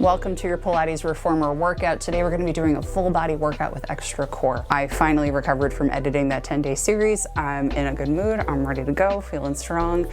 Welcome to your Pilates Reformer workout. Today we're going to be doing a full body workout with extra core. I finally recovered from editing that 10-day series. I'm in a good mood. I'm ready to go, feeling strong.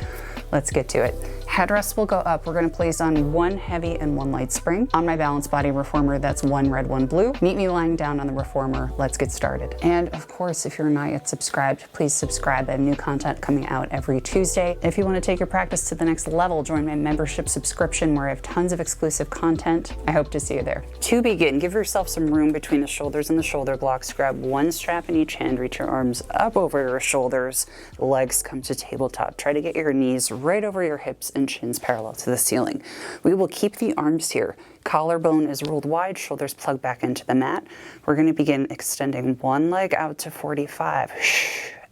Let's get to it. Headrest will go up. We're going to place on one heavy and one light spring. On my balanced body reformer, that's one red, one blue. Meet me lying down on the reformer. Let's get started. And of course, if you're not yet subscribed, please subscribe. I have new content coming out every Tuesday. If you want to take your practice to the next level, join my membership subscription where I have tons of exclusive content. I hope to see you there. To begin, give yourself some room between the shoulders and the shoulder blocks. Grab one strap in each hand, reach your arms up over your shoulders, legs come to tabletop. Try to get your knees right over your hips and shins parallel to the ceiling. We will keep the arms here. Collarbone is rolled wide, shoulders plug back into the mat. We're going to begin extending one leg out to 45.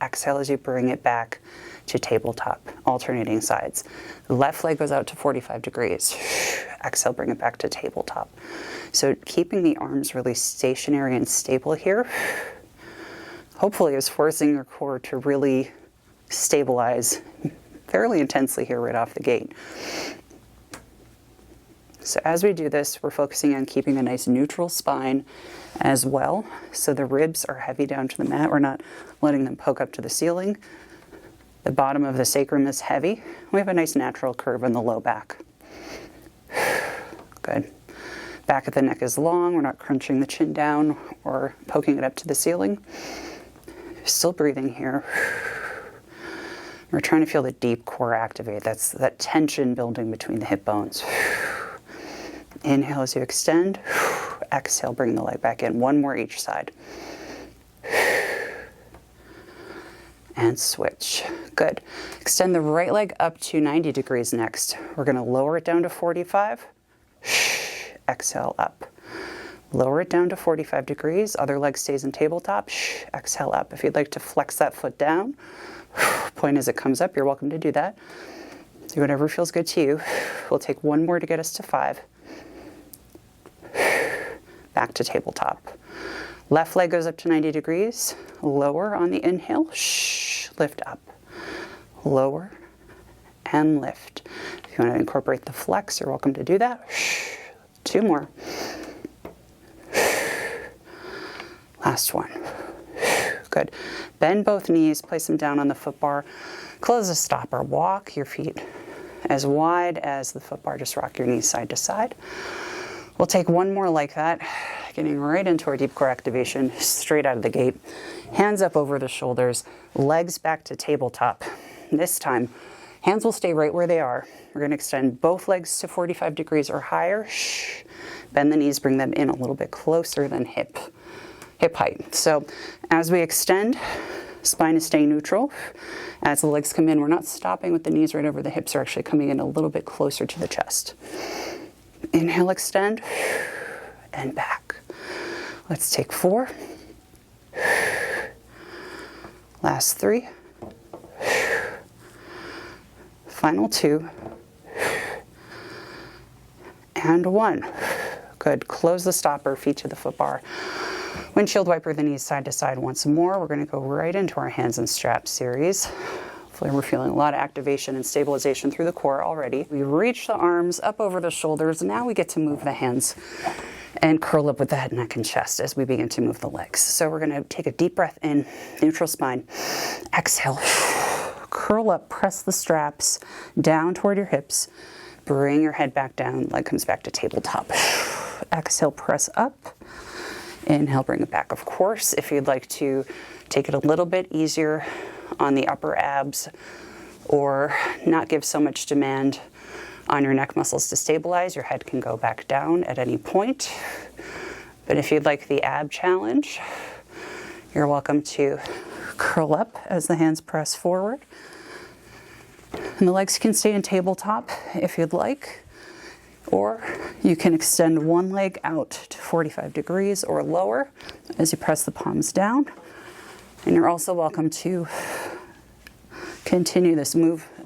Exhale as you bring it back to tabletop, alternating sides. The left leg goes out to 45 degrees. Exhale, bring it back to tabletop. So keeping the arms really stationary and stable here, hopefully is forcing your core to really stabilize fairly intensely here right off the gate. So as we do this, we're focusing on keeping a nice neutral spine as well. So the ribs are heavy down to the mat. We're not letting them poke up to the ceiling. The bottom of the sacrum is heavy. We have a nice natural curve in the low back. Good. Back of the neck is long. We're not crunching the chin down or poking it up to the ceiling. Still breathing here. We're trying to feel the deep core activate. That's that tension building between the hip bones. Inhale as you extend. Exhale, bring the leg back in. One more each side. And switch. Good. Extend the right leg up to 90 degrees next. We're going to lower it down to 45. Exhale up. Lower it down to 45 degrees. Other leg stays in tabletop. Exhale up. If you'd like to flex that foot down, point as it comes up, you're welcome to do that. Do whatever feels good to you. We'll take one more to get us to 5. Back to tabletop. Left leg goes up to 90 degrees. Lower on the inhale. Lift up. Lower and lift. If you want to incorporate the flex, you're welcome to do that. 2 more. Last one. Good. Bend both knees, place them down on the foot bar. Close the stopper. Walk your feet as wide as the foot bar. Just rock your knees side to side. We'll take one more like that, getting right into our deep core activation, straight out of the gate. Hands up over the shoulders, legs back to tabletop. This time, hands will stay right where they are. We're going to extend both legs to 45 degrees or higher. Bend the knees, bring them in a little bit closer than hip height. So as we extend, spine is staying neutral. As the legs come in, we're not stopping with the knees right over the hips. They're actually coming in a little bit closer to the chest. Inhale, extend, and back. Let's take 4. Last 3. Final 2. And 1. Good. Close the stopper, feet to the foot bar. Windshield wiper the knees side to side once more. We're going to go right into our hands and straps series. Hopefully we're feeling a lot of activation and stabilization through the core already. We reach the arms up over the shoulders. Now we get to move the hands and curl up with the head, neck, and chest as we begin to move the legs. So we're going to take a deep breath in, neutral spine. Exhale. Curl up, press the straps down toward your hips. Bring your head back down, leg comes back to tabletop. Exhale, press up. Inhale, bring it back. Of course, if you'd like to take it a little bit easier on the upper abs or not give so much demand on your neck muscles to stabilize, your head can go back down at any point. But if you'd like the ab challenge, you're welcome to curl up as the hands press forward. And the legs can stay in tabletop if you'd like. Or you can extend one leg out to 45 degrees or lower as you press the palms down. And you're also welcome to continue this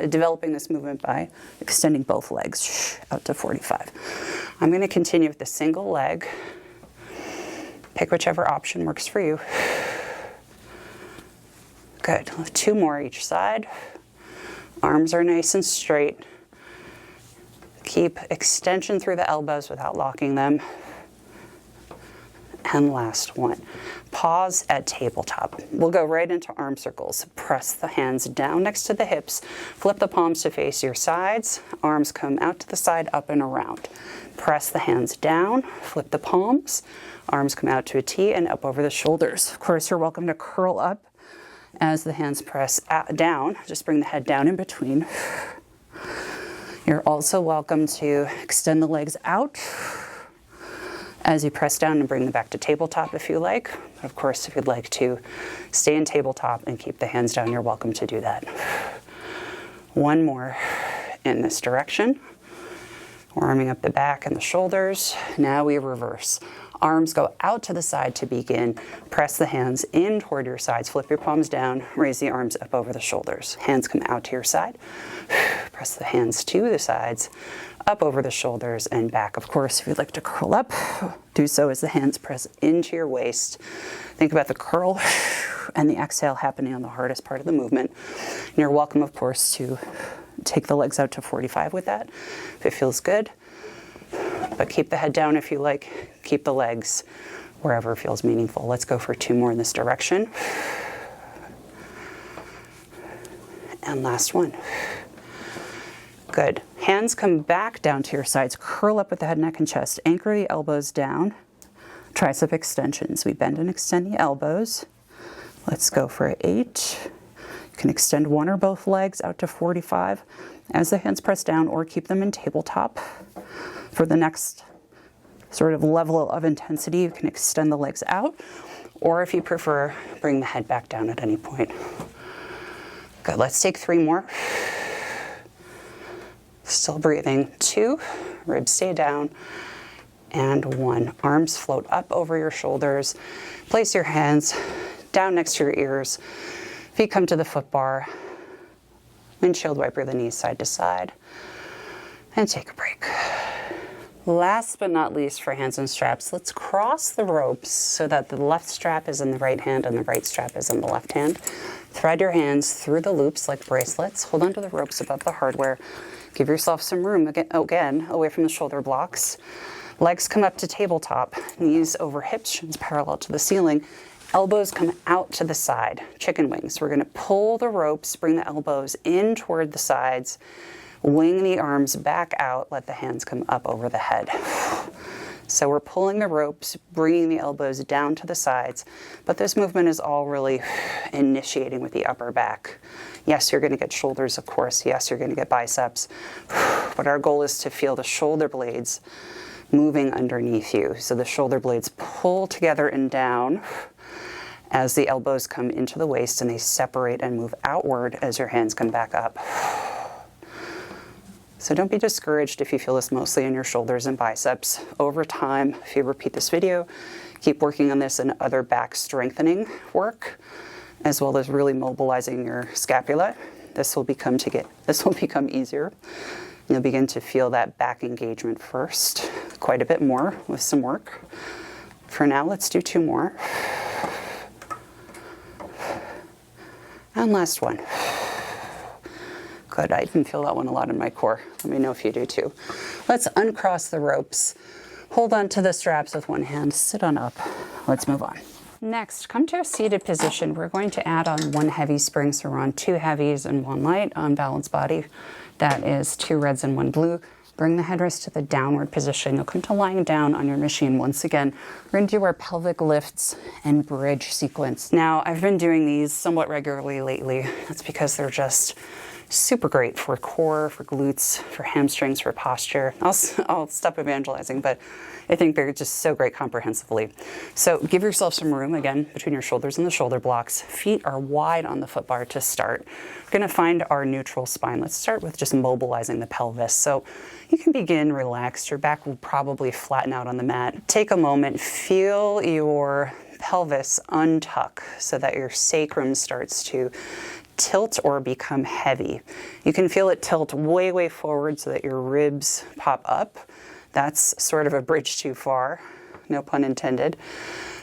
developing this movement by extending both legs out to 45. I'm going to continue with the single leg. Pick whichever option works for you. Good. 2 more each side. Arms are nice and straight. Keep extension through the elbows without locking them. And last one. Pause at tabletop. We'll go right into arm circles. Press the hands down next to the hips. Flip the palms to face your sides. Arms come out to the side, up and around. Press the hands down. Flip the palms. Arms come out to a T and up over the shoulders. Of course, you're welcome to curl up as the hands press down. Just bring the head down in between. You're also welcome to extend the legs out as you press down and bring them back to tabletop if you like. But of course, if you'd like to stay in tabletop and keep the hands down, you're welcome to do that. One more in this direction. Warming up the back and the shoulders. Now we reverse. Arms go out to the side to begin. Press the hands in toward your sides. Flip your palms down. Raise the arms up over the shoulders. Hands come out to your side. Press the hands to the sides, up over the shoulders and back. Of course, if you'd like to curl up, do so as the hands press into your waist. Think about the curl and the exhale happening on the hardest part of the movement. And you're welcome, of course, to take the legs out to 45 with that if it feels good. But keep the head down if you like. Keep the legs wherever feels meaningful. Let's go for 2 more in this direction. And last one. Good. Hands come back down to your sides. Curl up with the head, neck, and chest. Anchor the elbows down. Tricep extensions. We bend and extend the elbows. Let's go for 8. You can extend one or both legs out to 45 as the hands press down, or keep them in tabletop. For the next sort of level of intensity, you can extend the legs out, or if you prefer, bring the head back down at any point. Good, let's take 3 more. Still breathing. 2, ribs stay down, and 1. Arms float up over your shoulders. Place your hands down next to your ears. Feet come to the foot bar. Windshield wiper the knees side to side, and take a break. Last but not least for hands and straps, let's cross the ropes so that the left strap is in the right hand and the right strap is in the left hand. Thread your hands through the loops like bracelets. Hold onto the ropes above the hardware. Give yourself some room, again, away from the shoulder blocks. Legs come up to tabletop, knees over hips, shins parallel to the ceiling. Elbows come out to the side, chicken wings. We're going to pull the ropes, bring the elbows in toward the sides, wing the arms back out, let the hands come up over the head. So we're pulling the ropes, bringing the elbows down to the sides, but this movement is all really initiating with the upper back. Yes, you're going to get shoulders, of course. Yes, you're going to get biceps, but our goal is to feel the shoulder blades moving underneath you. So the shoulder blades pull together and down as the elbows come into the waist, and they separate and move outward as your hands come back up. So don't be discouraged if you feel this mostly in your shoulders and biceps. Over time, if you repeat this video, keep working on this and other back strengthening work, as well as really mobilizing your scapula. This will become easier. You'll begin to feel that back engagement first, quite a bit more with some work. For now, let's do 2 more. And last one. Good, I even feel that one a lot in my core. Let me know if you do too. Let's uncross the ropes. Hold on to the straps with one hand, sit on up. Let's move on. Next, come to a seated position. We're going to add on 1 heavy spring, so we're on 2 heavies and 1 light on balanced body. That is 2 reds and 1 blue. Bring the headrest to the downward position. You'll come to lying down on your machine once again. We're going to do our pelvic lifts and bridge sequence. Now, I've been doing these somewhat regularly lately. That's because they're just super great for core, for glutes, for hamstrings, for posture. I'll stop evangelizing, but I think they're just so great comprehensively. So give yourself some room, again, between your shoulders and the shoulder blocks. Feet are wide on the foot bar to start. We're going to find our neutral spine. Let's start with just mobilizing the pelvis. So you can begin relaxed. Your back will probably flatten out on the mat. Take a moment, feel your pelvis untuck so that your sacrum starts to tilt or become heavy. You can feel it tilt way, way forward so that your ribs pop up. That's sort of a bridge too far, no pun intended.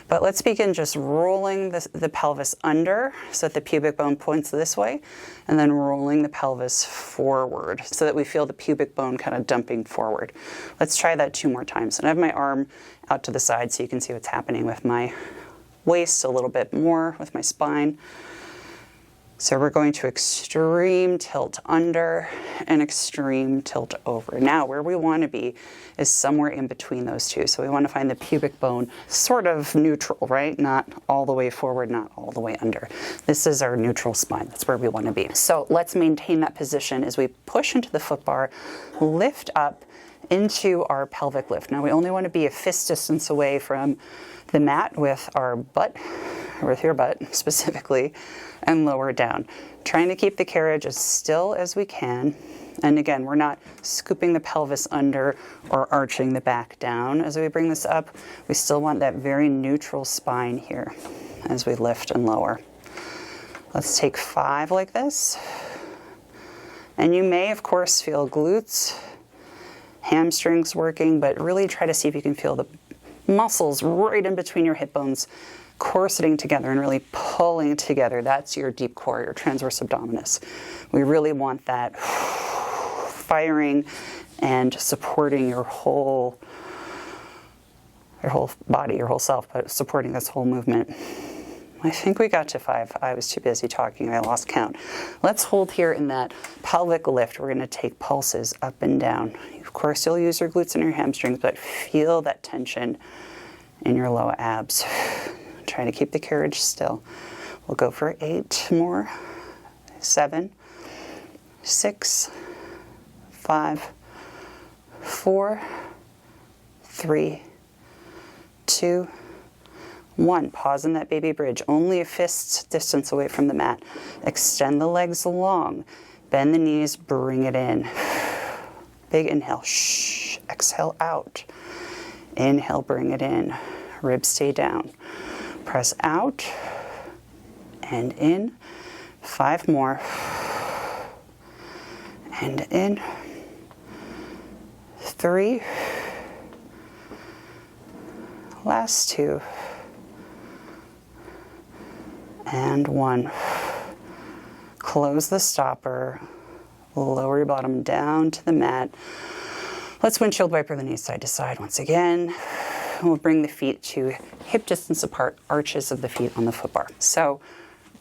But let's begin just rolling the pelvis under so that the pubic bone points this way, and then rolling the pelvis forward so that we feel the pubic bone kind of dumping forward. Let's try that 2 more times. And I have my arm out to the side so you can see what's happening with my waist a little bit more, with my spine. So we're going to extreme tilt under and extreme tilt over. Now, where we want to be is somewhere in between those two. So we want to find the pubic bone sort of neutral, right? Not all the way forward, not all the way under. This is our neutral spine. That's where we want to be. So let's maintain that position as we push into the foot bar, lift up into our pelvic lift. Now, we only want to be a fist distance away from the mat with our butt, or with your butt specifically, and lower down. Trying to keep the carriage as still as we can. And again, we're not scooping the pelvis under or arching the back down as we bring this up. We still want that very neutral spine here as we lift and lower. Let's take 5 like this. And you may, of course, feel glutes, hamstrings working, but really try to see if you can feel the muscles right in between your hip bones corseting together and really pulling together. That's your deep core, your transverse abdominis. We really want that firing and supporting your whole body, your whole self, but supporting this whole movement. I think we got to 5. I was too busy talking. I lost count. Let's hold here in that pelvic lift. We're going to take pulses up and down. Of course, you'll use your glutes and your hamstrings, but feel that tension in your lower abs. Try to keep the carriage still. We'll go for 8 more. 7, 6, 5, 4, 3, 2, 1. Pause in that baby bridge. Only a fist distance away from the mat. Extend the legs long. Bend the knees. Bring it in. Big inhale. Shh. Exhale out. Inhale. Bring it in. Ribs stay down. Press out and in. 5 more. And in. 3. Last 2. And 1. Close the stopper. Lower your bottom down to the mat. Let's windshield wiper the knees side to side once again. We'll bring the feet to hip distance apart, arches of the feet on the foot bar. So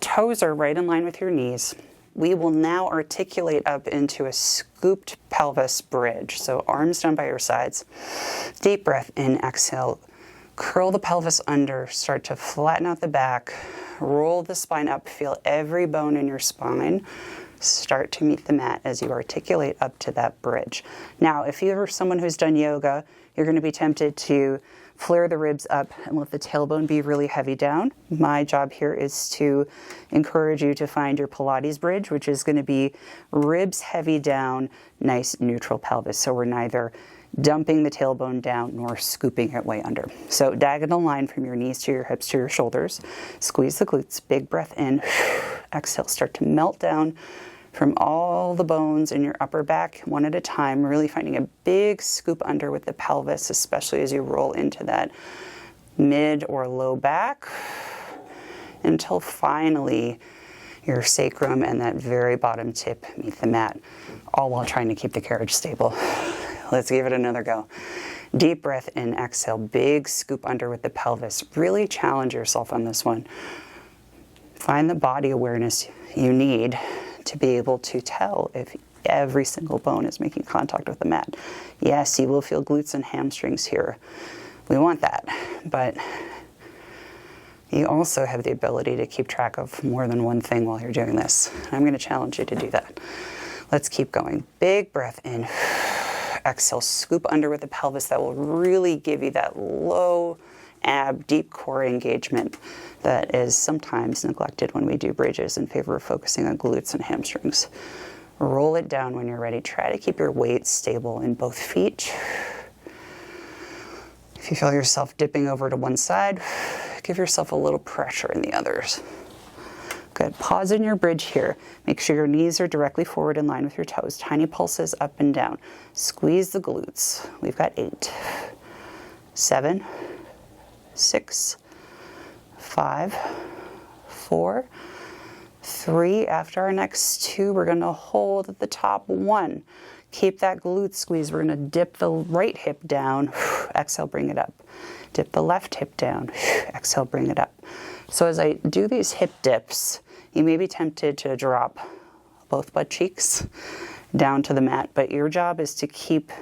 toes are right in line with your knees. We will now articulate up into a scooped pelvis bridge. So arms down by your sides. Deep breath in, exhale. Curl the pelvis under, start to flatten out the back. Roll the spine up, feel every bone in your spine start to meet the mat as you articulate up to that bridge. Now, if you're someone who's done yoga, you're going to be tempted to flare the ribs up and let the tailbone be really heavy down. My job here is to encourage you to find your Pilates bridge, which is going to be ribs heavy down, nice neutral pelvis. So we're neither dumping the tailbone down nor scooping it way under. So diagonal line from your knees to your hips to your shoulders. Squeeze the glutes, big breath in. Exhale, start to melt down from all the bones in your upper back, one at a time, really finding a big scoop under with the pelvis, especially as you roll into that mid or low back, until finally your sacrum and that very bottom tip meet the mat, all while trying to keep the carriage stable. Let's give it another go. Deep breath in, exhale, big scoop under with the pelvis. Really challenge yourself on this one. Find the body awareness you need to be able to tell if every single bone is making contact with the mat. Yes, you will feel glutes and hamstrings here. We want that, but you also have the ability to keep track of more than one thing while you're doing this. I'm going to challenge you to do that. Let's keep going. Big breath in. Exhale, scoop under with the pelvis. That will really give you that low ab, deep core engagement that is sometimes neglected when we do bridges in favor of focusing on glutes and hamstrings. Roll it down when you're ready. Try to keep your weight stable in both feet. If you feel yourself dipping over to one side, give yourself a little pressure in the others. Good. Pause in your bridge here. Make sure your knees are directly forward in line with your toes. Tiny pulses up and down. Squeeze the glutes. We've got 8, 7, 6, 5, 4, 3. After our next 2, we're going to hold at the top. 1. Keep that glute squeeze. We're going to dip the right hip down. Exhale, bring it up. Dip the left hip down. Exhale, bring it up. So as I do these hip dips, you may be tempted to drop both butt cheeks down to the mat, but your job is to keep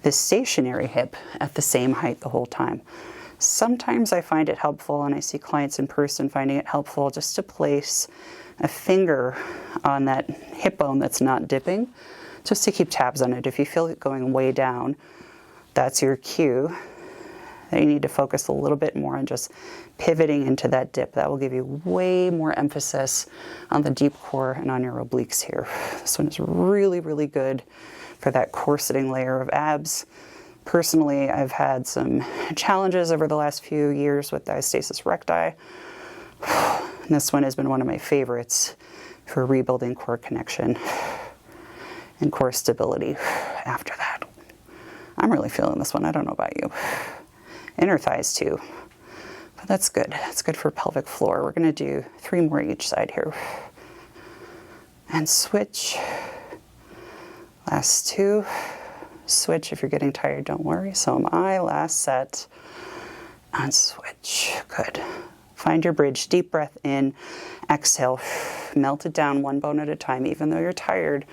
this stationary hip at the same height the whole time. Sometimes I find it helpful, and I see clients in person finding it helpful, just to place a finger on that hip bone that's not dipping, just to keep tabs on it. If you feel it going way down, that's your cue that you need to focus a little bit more on just pivoting into that dip. That will give you way more emphasis on the deep core and on your obliques here. This one is really, really good for that corseting layer of abs. Personally, I've had some challenges over the last few years with diastasis recti. And this one has been one of my favorites for rebuilding core connection and core stability after that. I'm really feeling this one. I don't know about you. Inner thighs too. But that's good. That's good for pelvic floor. We're going to do 3 more each side here. And switch. Last 2. Switch. If you're getting tired, don't worry. So am I. Last set. And switch. Good. Find your bridge. Deep breath in. Exhale. Melt it down one bone at a time. Even though you're tired,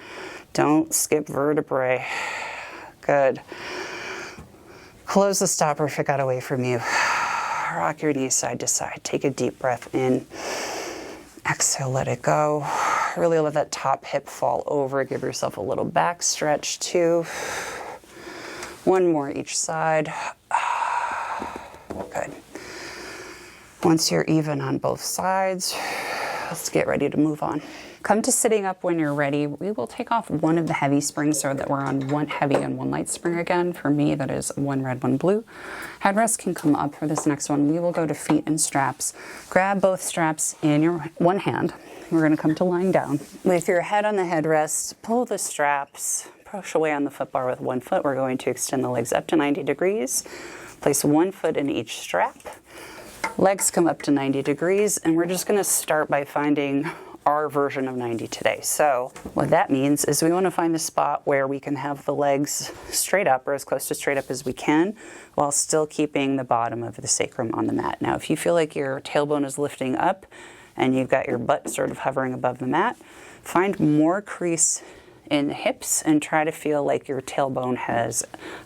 don't skip vertebrae. Good. Close the stopper if it got away from you. Rock your knees side to side. Take a deep breath in. Exhale, let it go. Really let that top hip fall over. Give yourself a little back stretch too. 1 more each side. Good. Once you're even on both sides, let's get ready to move on. Come to sitting up when you're ready. We will take off one of the heavy springs so that we're on 1 heavy and 1 light spring again. For me, that is 1 red, 1 blue. Headrest can come up for this next one. We will go to feet and straps. Grab both straps in your one hand. We're going to come to lying down. With your head on the headrest, pull the straps, push away on the foot bar with 1 foot. We're going to extend the legs up to 90 degrees. Place 1 foot in each strap. Legs come up to 90 degrees, and we're just going to start by finding our version of 90 today. So what that means is we want to find the spot where we can have the legs straight up, or as close to straight up as we can, while still keeping the bottom of the sacrum on the mat. Now, if you feel like your tailbone is lifting up and you've got your butt sort of hovering above the mat, find more crease in the hips and try to feel like your tailbone has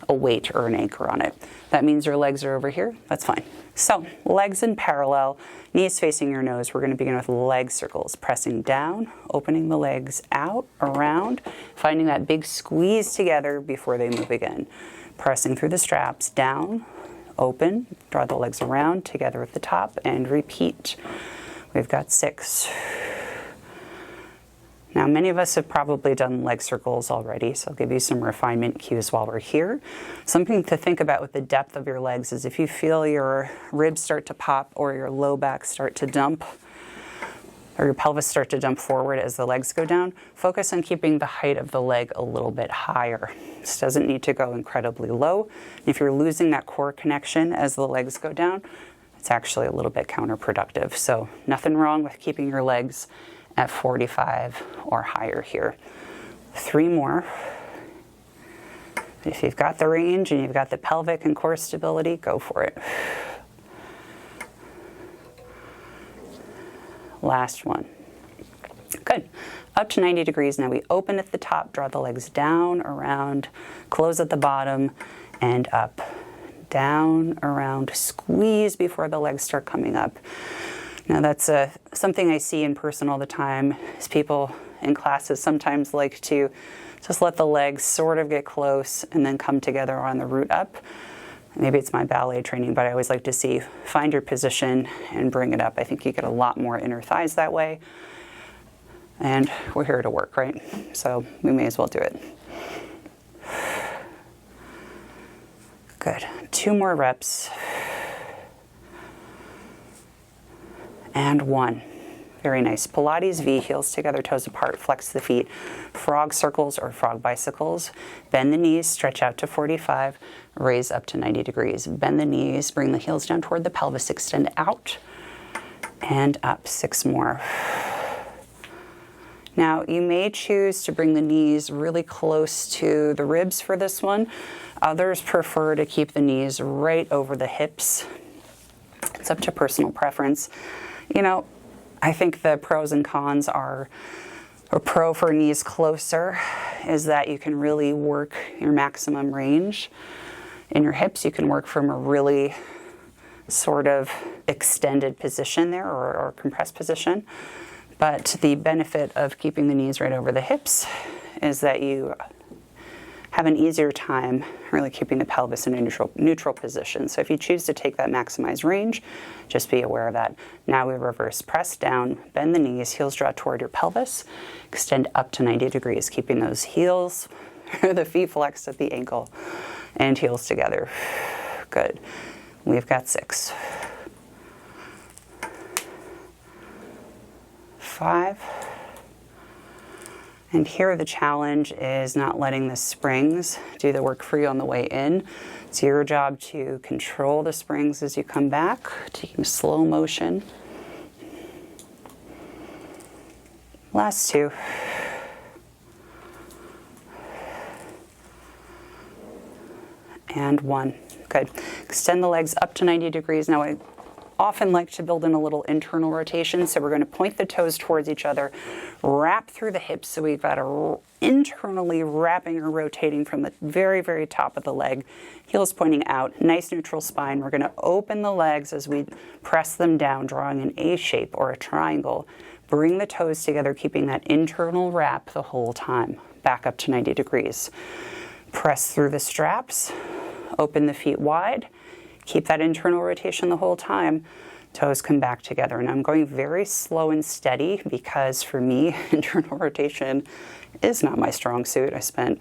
a weight or an anchor on it. That means your legs are over here. That's fine. So legs in parallel, knees facing your nose. We're going to begin with leg circles, pressing down, opening the legs out, around, finding that big squeeze together before they move again. Pressing through the straps, down, open, draw the legs around, together at the top, and repeat. We've got 6. Now, many of us have probably done leg circles already, so I'll give you some refinement cues while we're here. Something to think about with the depth of your legs is if you feel your ribs start to pop or your low back start to dump, or your pelvis start to dump forward as the legs go down, focus on keeping the height of the leg a little bit higher. This doesn't need to go incredibly low. If you're losing that core connection as the legs go down, it's actually a little bit counterproductive. So nothing wrong with keeping your legs at 45 or higher here. 3 more. If you've got the range and you've got the pelvic and core stability, go for it. Last one. Good. Up to 90 degrees. Now we open at the top, draw the legs down, around, close at the bottom, and up. Down, around, squeeze before the legs start coming up. Now that's something I see in person all the time, is people in classes sometimes like to just let the legs sort of get close and then come together on the root up. Maybe it's my ballet training, but I always like to see, find your position and bring it up. I think you get a lot more inner thighs that way. And we're here to work, right? So we may as well do it. Good. 2 more reps. And 1. Very nice. Pilates V, heels together, toes apart, flex the feet. Frog circles or frog bicycles. Bend the knees, stretch out to 45, raise up to 90 degrees. Bend the knees, bring the heels down toward the pelvis, extend out, and up, 6 more. Now, you may choose to bring the knees really close to the ribs for this one. Others prefer to keep the knees right over the hips. It's up to personal preference. You know, I think the pros and cons are, a pro for knees closer is that you can really work your maximum range. In your hips, you can work from a really sort of extended position there, or compressed position. But the benefit of keeping the knees right over the hips is that you have an easier time really keeping the pelvis in a neutral position. So if you choose to take that maximized range, just be aware of that. Now we reverse, press down, bend the knees, heels draw toward your pelvis, extend up to 90 degrees, keeping those heels, the feet flexed at the ankle, and heels together. Good. We've got 6. 5. And here the challenge is not letting the springs do the work for you on the way in. It's your job to control the springs as you come back, taking slow motion. Last 2. And 1. Good. Extend the legs up to 90 degrees. Now I often like to build in a little internal rotation, so we're going to point the toes towards each other, wrap through the hips, so we've got a internally wrapping or rotating from the very, very top of the leg, heels pointing out, nice neutral spine. We're going to open the legs as we press them down, drawing an A shape or a triangle. Bring the toes together, keeping that internal wrap the whole time. Back up to 90 degrees. Press through the straps, open the feet wide. Keep that internal rotation the whole time. Toes come back together. And I'm going very slow and steady because for me, internal rotation is not my strong suit. I spent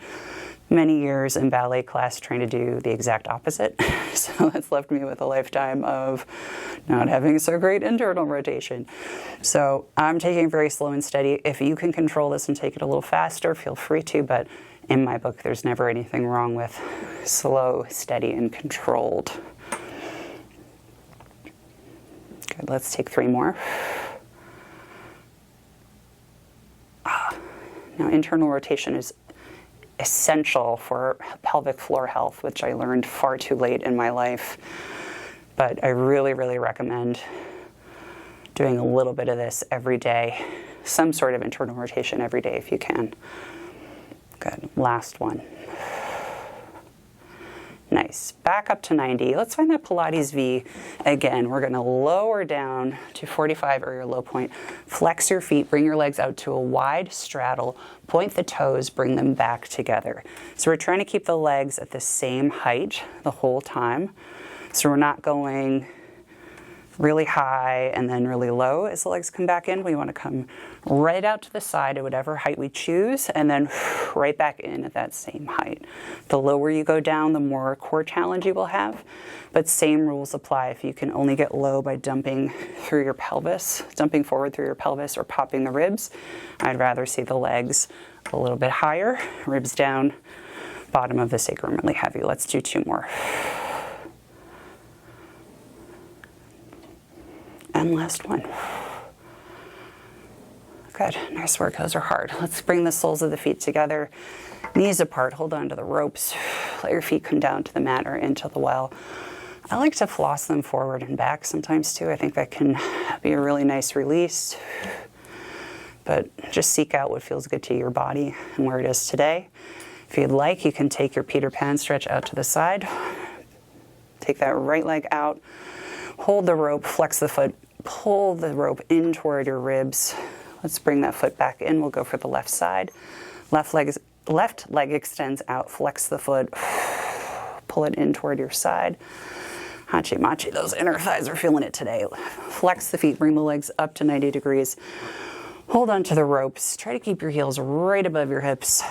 many years in ballet class trying to do the exact opposite. So that's left me with a lifetime of not having so great internal rotation. So I'm taking it very slow and steady. If you can control this and take it a little faster, feel free to, but in my book, there's never anything wrong with slow, steady, and controlled. Good, let's take 3 more. Now, internal rotation is essential for pelvic floor health, which I learned far too late in my life. But I really, really recommend doing a little bit of this every day, some sort of internal rotation every day if you can. Good, last one. Nice. Back up to 90. Let's find that Pilates V again. We're going to lower down to 45 or your low point. Flex your feet, bring your legs out to a wide straddle, point the toes, bring them back together. So we're trying to keep the legs at the same height the whole time. So we're not going really high and then really low as the legs come back in. We want to come right out to the side at whatever height we choose and then right back in at that same height. The lower you go down, the more core challenge you will have, but same rules apply. If you can only get low by dumping through your pelvis, dumping forward through your pelvis or popping the ribs, I'd rather see the legs a little bit higher, ribs down, bottom of the sacrum really heavy. Let's do 2 more. And last one. Good, nice work, those are hard. Let's bring the soles of the feet together, knees apart, hold on to the ropes, let your feet come down to the mat or into the well. I like to floss them forward and back sometimes too. I think that can be a really nice release, but just seek out what feels good to your body and where it is today. If you'd like, you can take your Peter Pan stretch out to the side, take that right leg out, hold the rope, flex the foot, pull the rope in toward your ribs. Let's bring that foot back in. We'll go for the left side. Left leg extends out, flex the foot, pull it in toward your side. Hachi machi, those inner thighs are feeling it today. Flex the feet, bring the legs up to 90 degrees. Hold on to the ropes. Try to keep your heels right above your hips.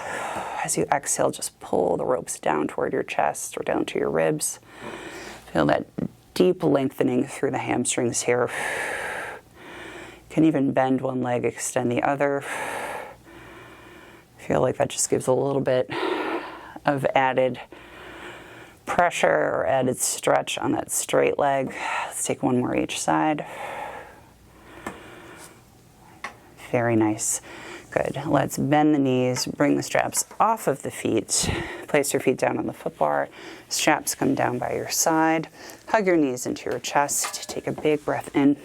As you exhale, just pull the ropes down toward your chest or down to your ribs. Feel that deep lengthening through the hamstrings here. You can even bend one leg, extend the other. Feel like that just gives a little bit of added pressure or added stretch on that straight leg. Let's take 1 more each side. Very nice. Good. Let's bend the knees, bring the straps off of the feet. Place your feet down on the foot bar. Straps come down by your side. Hug your knees into your chest. Take a big breath in.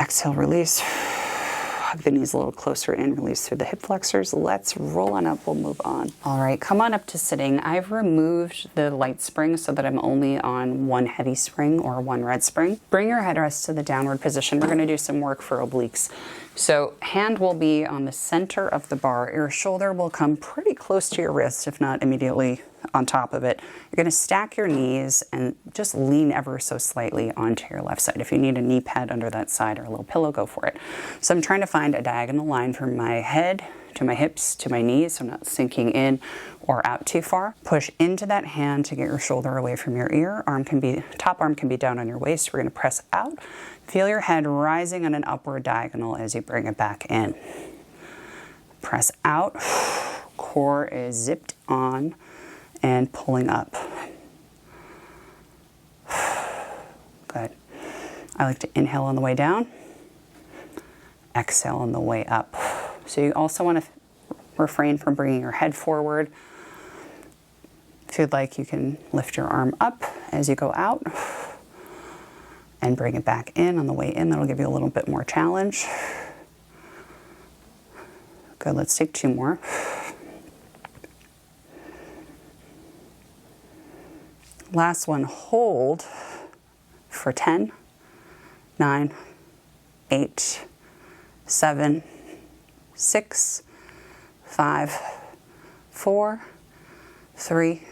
Exhale, release. Hug the knees a little closer in, release through the hip flexors. Let's roll on up, we'll move on. All right, come on up to sitting. I've removed the light spring so that I'm only on one heavy spring or one red spring. Bring your headrest to the downward position. We're gonna do some work for obliques. So hand will be on the center of the bar. Your shoulder will come pretty close to your wrist, if not immediately on top of it. You're gonna stack your knees and just lean ever so slightly onto your left side. If you need a knee pad under that side or a little pillow, go for it. So I'm trying to find a diagonal line from my head to my hips to my knees, so I'm not sinking in or out too far. Push into that hand to get your shoulder away from your ear. Top arm can be down on your waist. We're gonna press out. Feel your head rising on an upward diagonal as you bring it back in. Press out. Core is zipped on and pulling up. Good. I like to inhale on the way down, exhale on the way up. So you also want to refrain from bringing your head forward. If you'd like, you can lift your arm up as you go out and bring it back in on the way in. That'll give you a little bit more challenge. Good, let's take two more. Last one, hold for 10, 9, 8, 7, 6, 5, 4, 3,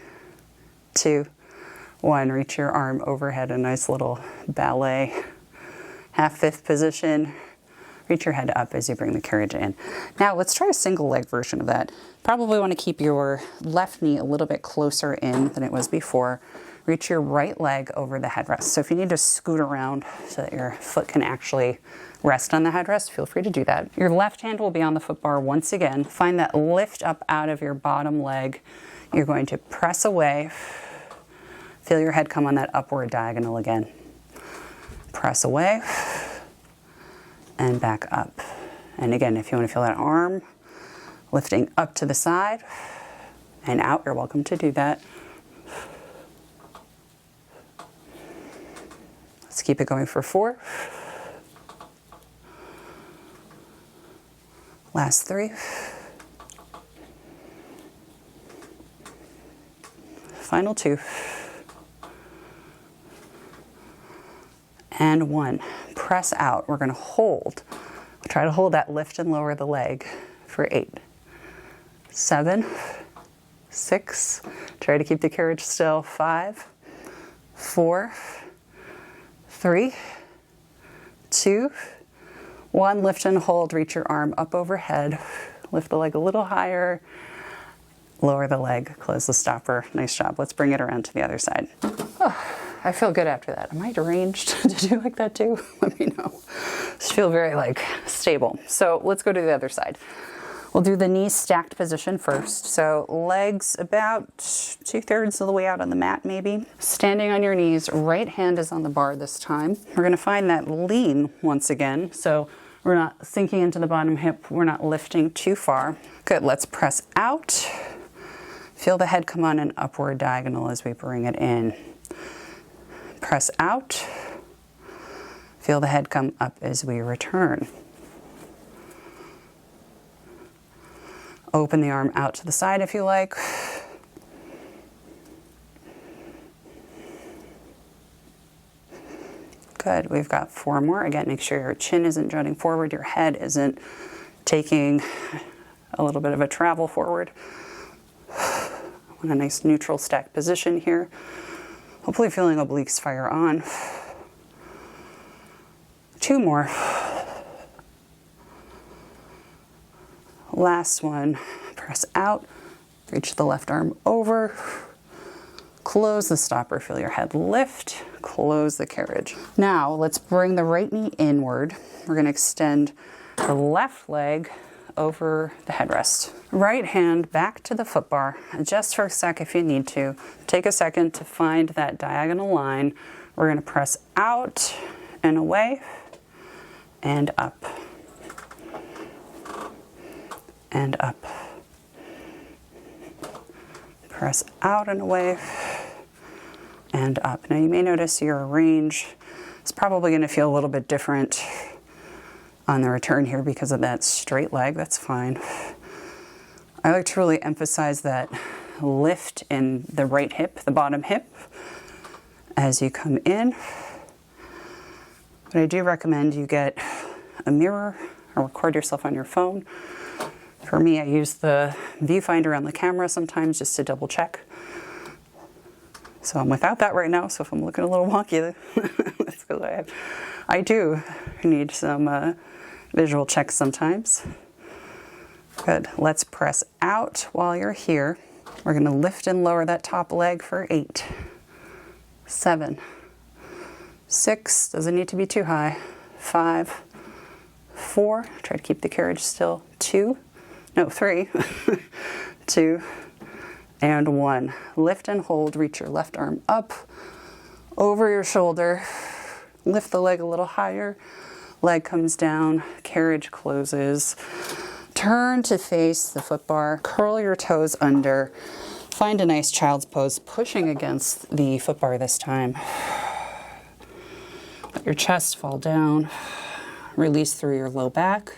2, 1. Reach your arm overhead, a nice little ballet half-fifth position. Reach your head up as you bring the carriage in. Now let's try a single leg version of that. Probably want to keep your left knee a little bit closer in than it was before. Reach your right leg over the headrest. So if you need to scoot around so that your foot can actually rest on the headrest, feel free to do that. Your left hand will be on the foot bar once again. Find that lift up out of your bottom leg. You're going to press away. Feel your head come on that upward diagonal again. Press away and back up. And again, if you want to feel that arm lifting up to the side and out, you're welcome to do that. Let's keep it going for 4. Last 3. Final 2. And 1. Press out. We're going to hold. Try to hold that lift and lower the leg for 8, 7, 6. Try to keep the carriage still. 5, 4, 3, 2, 1. Lift and hold. Reach your arm up overhead. Lift the leg a little higher. Lower the leg. Close the stopper. Nice job. Let's bring it around to the other side. Oh, I feel good after that. Am I deranged to do like that too? Let me know. Just feel very stable. So let's go to the other side. We'll do the knee stacked position first. So legs about 2/3 of the way out on the mat maybe. Standing on your knees, right hand is on the bar this time. We're gonna find that lean once again. So we're not sinking into the bottom hip. We're not lifting too far. Good, let's press out. Feel the head come on an upward diagonal as we bring it in. Press out. Feel the head come up as we return. Open the arm out to the side if you like. Good, we've got 4 more. Again, make sure your chin isn't jutting forward, your head isn't taking a little bit of a travel forward. In a nice neutral stacked position here. Hopefully feeling obliques fire on. 2 more. Last one. Press out. Reach the left arm over. Close the stopper. Feel your head lift. Close the carriage. Now let's bring the right knee inward. We're going to extend the left leg over the headrest. Right hand back to the foot bar. Adjust for a sec if you need to. Take a second to find that diagonal line. We're going to press out and away and up. and up. Press out and away and up. Now you may notice your range is probably going to feel a little bit different on the return here because of that straight leg. That's fine. I like to really emphasize that lift in the right hip, the bottom hip, as you come in. But I do recommend you get a mirror or record yourself on your phone. For me, I use the viewfinder on the camera sometimes just to double check. So I'm without that right now, so if I'm looking a little wonky, that's because I do need some visual checks sometimes. Good. Let's press out while you're here. We're going to lift and lower that top leg for 8, 7, 6, doesn't need to be too high, 5, 4, try to keep the carriage still, 3, 2, and 1. Lift and hold, reach your left arm up over your shoulder, lift the leg a little higher, leg comes down, carriage closes. Turn to face the foot bar, curl your toes under, find a nice child's pose, pushing against the foot bar this time. Let your chest fall down, release through your low back,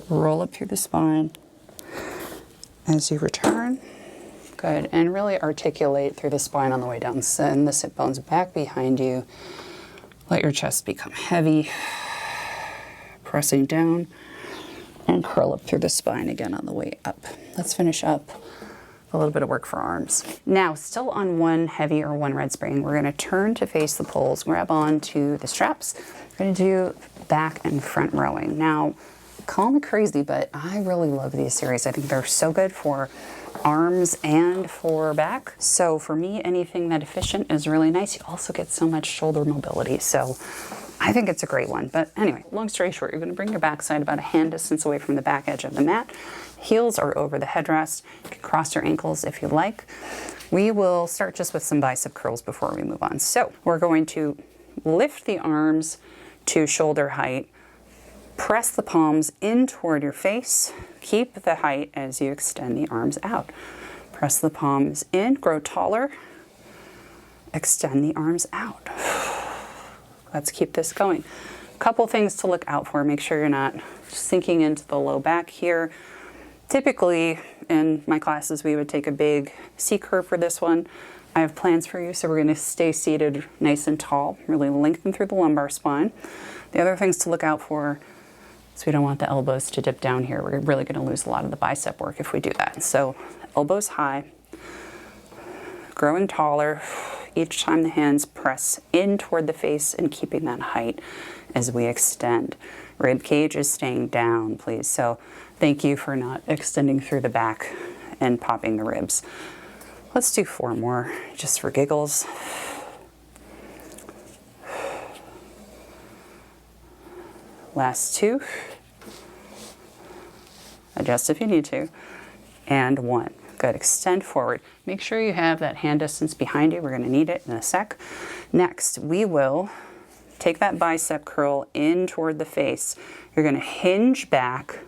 roll up through the spine as you return. Good, and really articulate through the spine on the way down. Send the sit bones back behind you. Let your chest become heavy, pressing down. And curl up through the spine again on the way up. Let's finish up a little bit of work for arms. Now, still on one heavy or one red spring, we're gonna turn to face the poles, grab onto the straps. We're gonna do back and front rowing. Now, call me crazy, but I really love these series. I think they're so good for arms and for back. So for me, anything that efficient is really nice. You also get so much shoulder mobility. So I think it's a great one. But anyway, long story short, you're going to bring your backside about a hand distance away from the back edge of the mat. Heels are over the headrest. You can cross your ankles if you like. We will start just with some bicep curls before we move on. So we're going to lift the arms to shoulder height. Press the palms in toward your face. Keep the height as you extend the arms out. Press the palms in, grow taller. Extend the arms out. Let's keep this going. A couple things to look out for. Make sure you're not sinking into the low back here. Typically, in my classes, we would take a big C curve for this one. I have plans for you, so we're going to stay seated nice and tall, really lengthen through the lumbar spine. The other things to look out for is we don't want the elbows to dip down here. We're really going to lose a lot of the bicep work if we do that. So elbows high, growing taller. Each time the hands press in toward the face and keeping that height as we extend. Rib cage is staying down, please. So thank you for not extending through the back and popping the ribs. Let's do 4 more, just for giggles. Last 2. Adjust if you need to. And 1. Good, extend forward. Make sure you have that hand distance behind you. We're gonna need it in a sec. Next, we will take that bicep curl in toward the face. You're gonna hinge back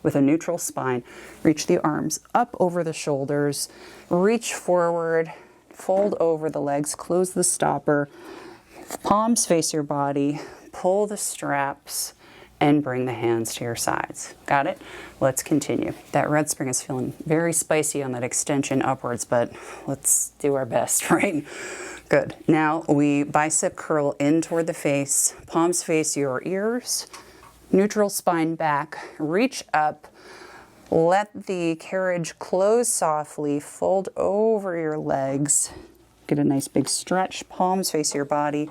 with a neutral spine. Reach the arms up over the shoulders. Reach forward, fold over the legs, close the stopper. Palms face your body, pull the straps, and bring the hands to your sides. Got it? Let's continue. That red spring is feeling very spicy on that extension upwards, but let's do our best, right? Good. Now we bicep curl in toward the face, palms face your ears, neutral spine back, reach up, let the carriage close softly, fold over your legs, get a nice big stretch, palms face your body,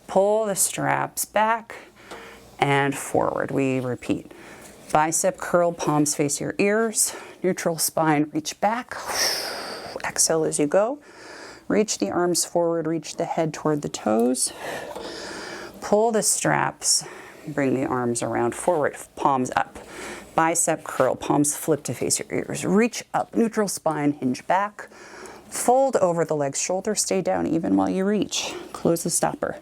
pull the straps back, and forward. We repeat. Bicep curl, palms face your ears, neutral spine, reach back. Exhale as you go. Reach the arms forward, reach the head toward the toes. Pull the straps, bring the arms around forward, palms up. Bicep curl, palms flip to face your ears. Reach up, neutral spine, hinge back. Fold over the legs, shoulders stay down even while you reach. Close the stopper.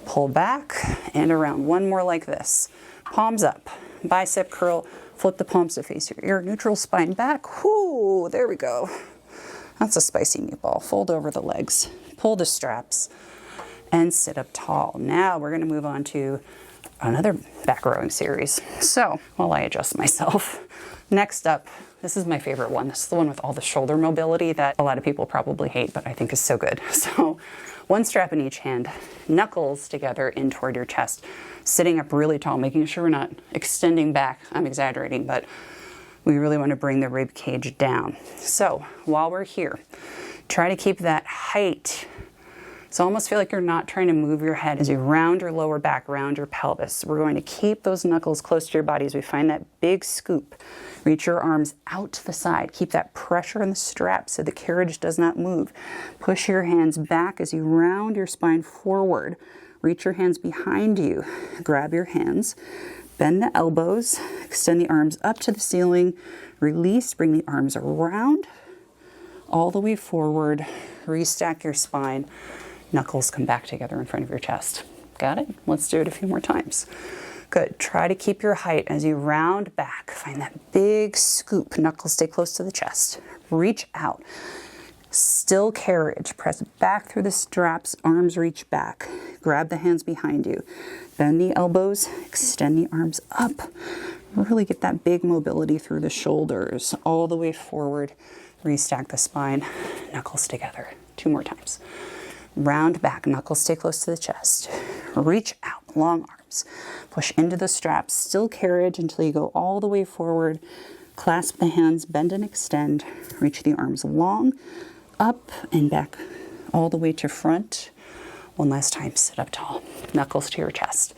Pull back and around. 1 more like this. Palms up, bicep curl, Flip the palms to face your ear, neutral spine back. Whoo, there we go. That's a spicy meatball. Fold over the legs, pull the straps, and sit up tall. Now we're gonna move on to another back rowing series. So while I adjust myself, next up, this is my favorite one. This is the one with all the shoulder mobility that a lot of people probably hate, but I think is so good. So one strap in each hand, knuckles together in toward your chest, sitting up really tall, making sure we're not extending back. I'm exaggerating, but we really want to bring the rib cage down. So while we're here, try to keep that height. So almost feel like you're not trying to move your head as you round your lower back, round your pelvis. We're going to keep those knuckles close to your body as we find that big scoop. Reach your arms out to the side. Keep that pressure in the strap so the carriage does not move. Push your hands back as you round your spine forward. Reach your hands behind you. Grab your hands. Bend the elbows. Extend the arms up to the ceiling. Release. Bring the arms around. All the way forward. Restack your spine. Knuckles come back together in front of your chest. Got it? Let's do it a few more times. Good. Try to keep your height as you round back. Find that big scoop. Knuckles stay close to the chest. Reach out. Still carriage. Press back through the straps. Arms reach back. Grab the hands behind you. Bend the elbows. Extend the arms up. Really get that big mobility through the shoulders. All the way forward. Restack the spine. Knuckles together. 2 more times. Round back, knuckles stay close to the chest. Reach out, long arms. Push into the straps, still carriage until you go all the way forward. Clasp the hands, bend and extend. Reach the arms long, up and back, all the way to front. One last time, sit up tall. Knuckles to your chest.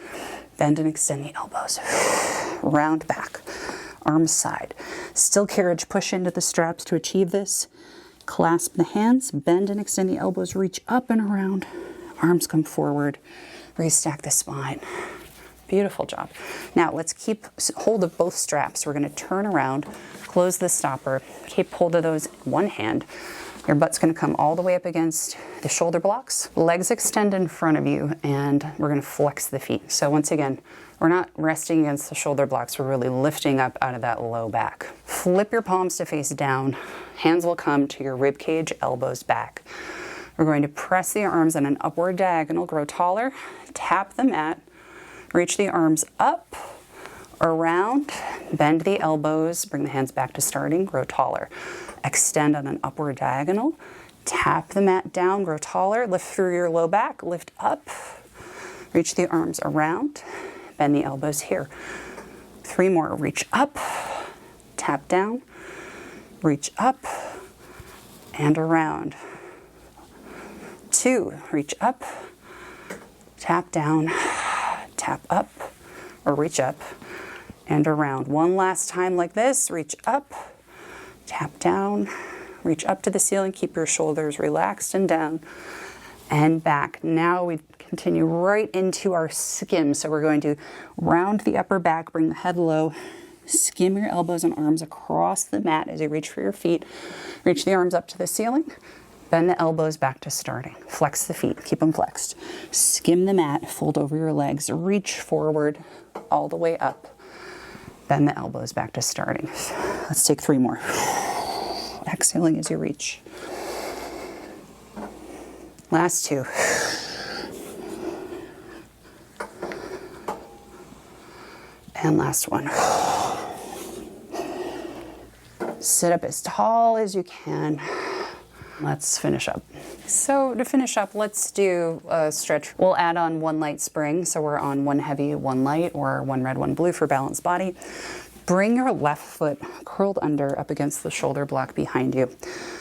Bend and extend the elbows. Round back, arms side. Still carriage, push into the straps to achieve this. Clasp the hands, bend and extend the elbows, reach up and around. Arms come forward, restack the spine. Beautiful job. Now let's keep hold of both straps. We're going to turn around, close the stopper, keep hold of those in one hand. Your butt's going to come all the way up against the shoulder blocks. Legs extend in front of you, and we're going to flex the feet. So once again, we're not resting against the shoulder blocks. We're really lifting up out of that low back. Flip your palms to face down. Hands will come to your rib cage, elbows back. We're going to press the arms in an upward diagonal, grow taller, tap the mat, reach the arms up, around, bend the elbows, bring the hands back to starting, grow taller. Extend on an upward diagonal, tap the mat down, grow taller, lift through your low back, lift up, reach the arms around, bend the elbows here. 3 more, reach up, tap down, reach up, and around. 2, reach up, tap down, tap up, or reach up, and around. 1 last time like this, reach up, tap down, reach up to the ceiling, keep your shoulders relaxed and down, and back. Now we continue right into our skim. So we're going to round the upper back, bring the head low, skim your elbows and arms across the mat as you reach for your feet. Reach the arms up to the ceiling, bend the elbows back to starting. Flex the feet, keep them flexed. Skim the mat, fold over your legs, reach forward all the way up. Bend the elbows back to starting. Let's take 3 more. Exhaling as you reach. Last 2. And last 1. Sit up as tall as you can. Let's finish up. So to finish up, let's do a stretch. We'll add on 1 light spring. So we're on 1 heavy, 1 light, or 1 red, 1 blue for balanced body. Bring your left foot curled under up against the shoulder block behind you.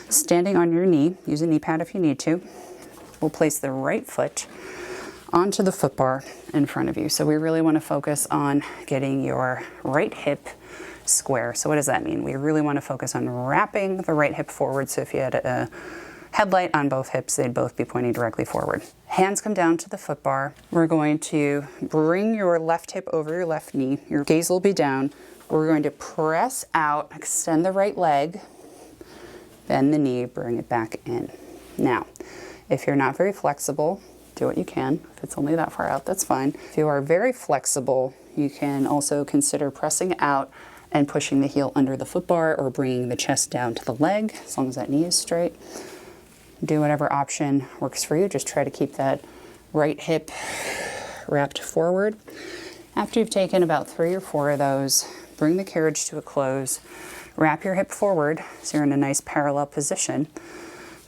Standing on your knee, use a knee pad if you need to. We'll place the right foot onto the foot bar in front of you. So we really want to focus on getting your right hip square. So what does that mean? We really want to focus on wrapping the right hip forward. So if you had a headlight on both hips, they'd both be pointing directly forward. Hands come down to the foot bar. We're going to bring your left hip over your left knee. Your gaze will be down. We're going to press out, extend the right leg, bend the knee, bring it back in. Now, if you're not very flexible, do what you can. If it's only that far out, that's fine. If you are very flexible, you can also consider pressing out and pushing the heel under the foot bar or bringing the chest down to the leg, as long as that knee is straight. Do whatever option works for you. Just try to keep that right hip wrapped forward. After you've taken about 3 or 4 of those, bring the carriage to a close. Wrap your hip forward so you're in a nice parallel position.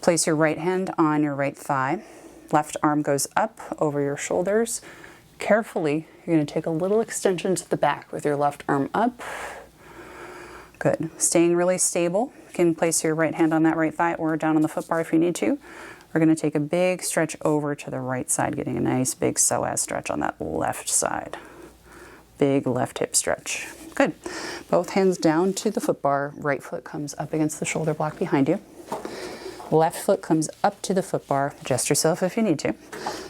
Place your right hand on your right thigh. Left arm goes up over your shoulders. Carefully, you're going to take a little extension to the back with your left arm up. Good. Staying really stable. You can place your right hand on that right thigh or down on the foot bar if you need to. We're going to take a big stretch over to the right side, getting a nice big psoas stretch on that left side. Big left hip stretch. Good. Both hands down to the foot bar. Right foot comes up against the shoulder block behind you. Left foot comes up to the foot bar. Adjust yourself if you need to.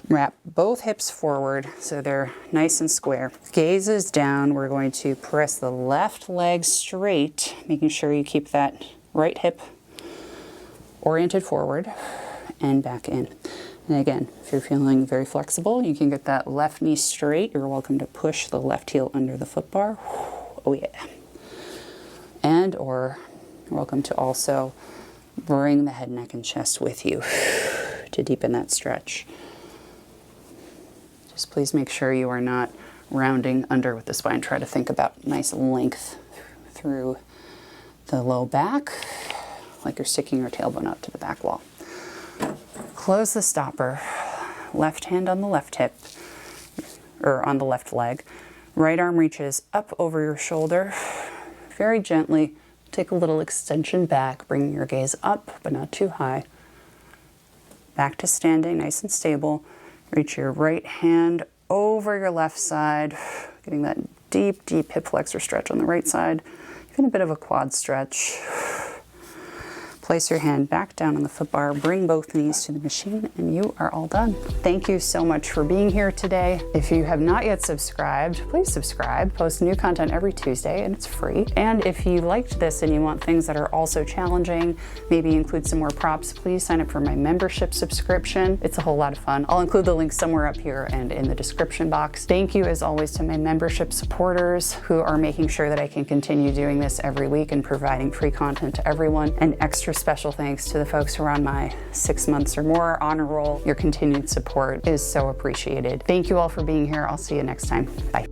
Wrap both hips forward so they're nice and square. Gaze is down. We're going to press the left leg straight, making sure you keep that right hip oriented forward and back in. And again, if you're feeling very flexible, you can get that left knee straight. You're welcome to push the left heel under the foot bar. Oh yeah. And or you're welcome to also bring the head, neck, and chest with you to deepen that stretch. Just please make sure you are not rounding under with the spine. Try to think about nice length through the low back, like you're sticking your tailbone out to the back wall. Close the stopper. Left hand on the left hip, or on the left leg. Right arm reaches up over your shoulder. Very gently take a little extension back, bringing your gaze up, but not too high. Back to standing, nice and stable. Reach your right hand over your left side, getting that deep, deep hip flexor stretch on the right side, even a bit of a quad stretch. Place your hand back down on the foot bar, bring both knees to the machine, and you are all done. Thank you so much for being here today. If you have not yet subscribed, please subscribe. Post new content every Tuesday, and it's free. And if you liked this and you want things that are also challenging, maybe include some more props, please sign up for my membership subscription. It's a whole lot of fun. I'll include the link somewhere up here and in the description box. Thank you, as always, to my membership supporters who are making sure that I can continue doing this every week and providing free content to everyone. And extra special thanks to the folks who are on my 6 months or more honor roll. Your continued support is so appreciated. Thank you all for being here. I'll see you next time. Bye.